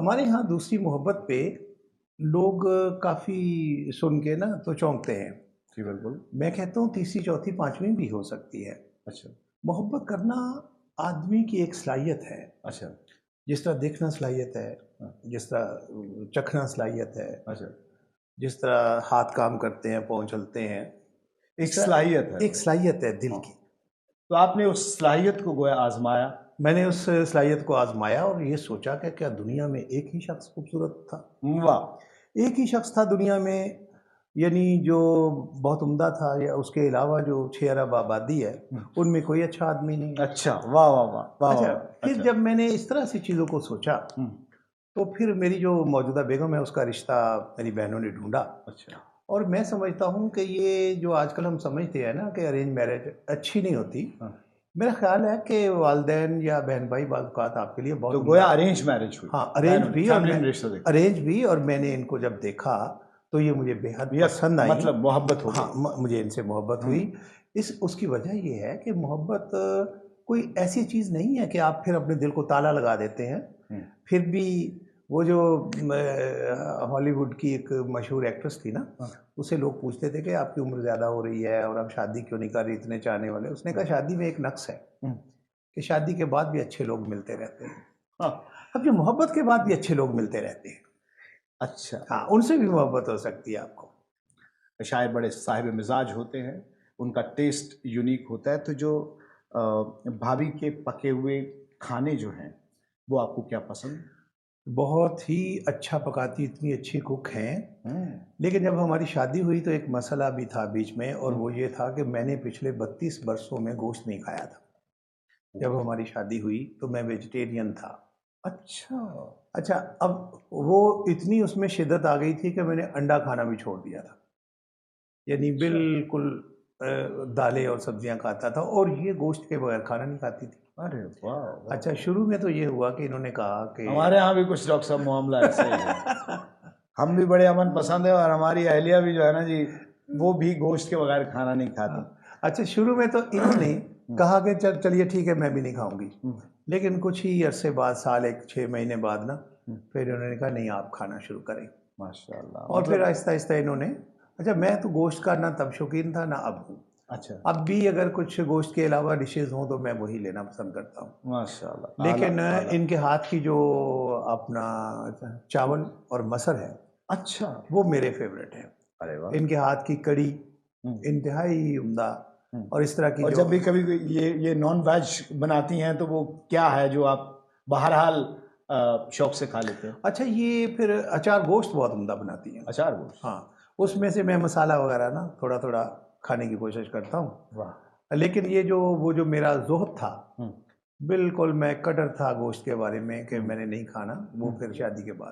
हमारे यहाँ दूसरी मोहब्बत पे लोग काफ़ी सुन के ना तो चौंकते हैं। जी बिल्कुल। मैं कहता हूँ तीसरी, चौथी, पाँचवीं भी हो सकती है। अच्छा। मोहब्बत करना आदमी की एक सलाहियत है। अच्छा। जिस तरह देखना सलाहियत है, हाँ। जिस तरह चखना सलाहियत है, अच्छा। जिस तरह हाथ काम करते हैं, पाँव चलते हैं, एक सलाहियत है एक सलाहियत है दिल हाँ। की। तो आपने उस सलाहियत को गोया आजमाया। मैंने उस सलाहियत को आजमाया और ये सोचा कि क्या दुनिया में एक ही शख्स खूबसूरत था? वाह। एक ही शख्स था दुनिया में, यानी जो बहुत उम्दा था, या उसके अलावा जो 6 अरब आबादी है उनमें कोई अच्छा आदमी नहीं है। अच्छा, वाह वाह वाह वाह अच्छा, वाह। फिर अच्छा। जब मैंने इस तरह से चीज़ों को सोचा तो फिर मेरी जो मौजूदा बेगम है उसका रिश्ता मेरी बहनों ने ढूंढा। अच्छा। और मैं समझता हूँ कि ये जो आजकल हम समझते हैं ना कि अरेंज मैरिज अच्छी नहीं होती, हाँ। मेरा ख्याल है कि वालदेन या बहन भाई बात आपके लिए बहुत तो उम्दा। गोया अरेंज मैरिज हुई। हाँ, अरेंज भी और फैमिली ने रिश्ता देखा। अरेंज भी, और मैंने इनको जब देखा तो ये मुझे बेहद यस, पसंद आई। मतलब मोहब्बत हो हाँ, गई। मुझे इनसे मोहब्बत हुई। उसकी वजह ये है कि मोहब्बत कोई ऐसी चीज़ नहीं है कि आप फिर अपने दिल को ताला लगा देते हैं। फिर भी वो जो हॉलीवुड की एक मशहूर एक्ट्रेस थी ना, उसे लोग पूछते थे कि आपकी उम्र ज़्यादा हो रही है और आप शादी क्यों नहीं कर रही, इतने चाहने वाले। उसने कहा शादी में एक नक्स है कि शादी के बाद भी अच्छे लोग मिलते रहते हैं। अब जो मोहब्बत के बाद भी अच्छे लोग मिलते रहते हैं। अच्छा। हाँ, उनसे भी मोहब्बत हो सकती है आपको। शायद बड़े साहिब मिजाज होते हैं, उनका टेस्ट यूनिक होता है। तो जो भाभी के पके हुए खाने जो हैं वो आपको क्या पसंद? बहुत ही अच्छा पकाती, इतनी अच्छी कुक हैं। लेकिन जब हमारी शादी हुई तो एक मसला भी था बीच में, और वो ये था कि मैंने पिछले 32 वर्षों में गोश्त नहीं खाया था। जब हमारी शादी हुई तो मैं वेजिटेरियन था। अच्छा। अच्छा, अब वो इतनी उसमें शिद्दत आ गई थी कि मैंने अंडा खाना भी छोड़ दिया था, यानी बिल्कुल दालें और सब्जियां खाता था, और ये गोश्त के बगैर खाना नहीं खाती थी। अरे वाह वाह। अच्छा, शुरू में तो ये हुआ कि इन्होंने कहा कि हमारे यहाँ भी कुछ डॉक्टर साहब मामला ऐसा ही है। हम भी बड़े अमन पसंद है और हमारी अहलिया भी जो है ना जी, वो भी गोश्त के बगैर खाना नहीं खाती। अच्छा, शुरू में तो इन्होंने कहा कि चलिए ठीक है, मैं भी नहीं खाऊंगी। लेकिन कुछ ही अरसे बाद, साल एक 6 महीने बाद ना, फिर इन्होंने कहा नहीं, आप खाना शुरू करें। माशाल्लाह। और फिर आहिस्ता आहिस्ता इन्होंने, अच्छा, मैं तो गोश्त का ना तब शौकीन था ना अब हूँ। अच्छा। अब भी अगर कुछ गोश्त के अलावा डिशेज हों तो मैं वही लेना पसंद करता हूँ। माशाल्लाह। लेकिन आला। इनके हाथ की जो अपना चावल और मसर है, अच्छा। वो मेरे फेवरेट है। अरे वाह। इनके हाथ की कड़ी इंतहाई उम्दा। और इस तरह की और जो जब भी कभी ये नॉन वेज बनाती हैं तो वो क्या है जो आप बहरहाल शौक से खा लेते हैं? अच्छा, ये फिर अचार गोश्त बहुत उम्दा बनाती हैं। अचार गोश्त। हाँ, उसमें से मैं मसाला वगैरह ना थोड़ा थोड़ा खाने की कोशिश करता हूँ। वाह। लेकिन ये जो वो जो मेरा ज़ोहद था, बिल्कुल मैं कटर था गोश्त के बारे में कि मैंने नहीं खाना, वो फिर शादी के बाद।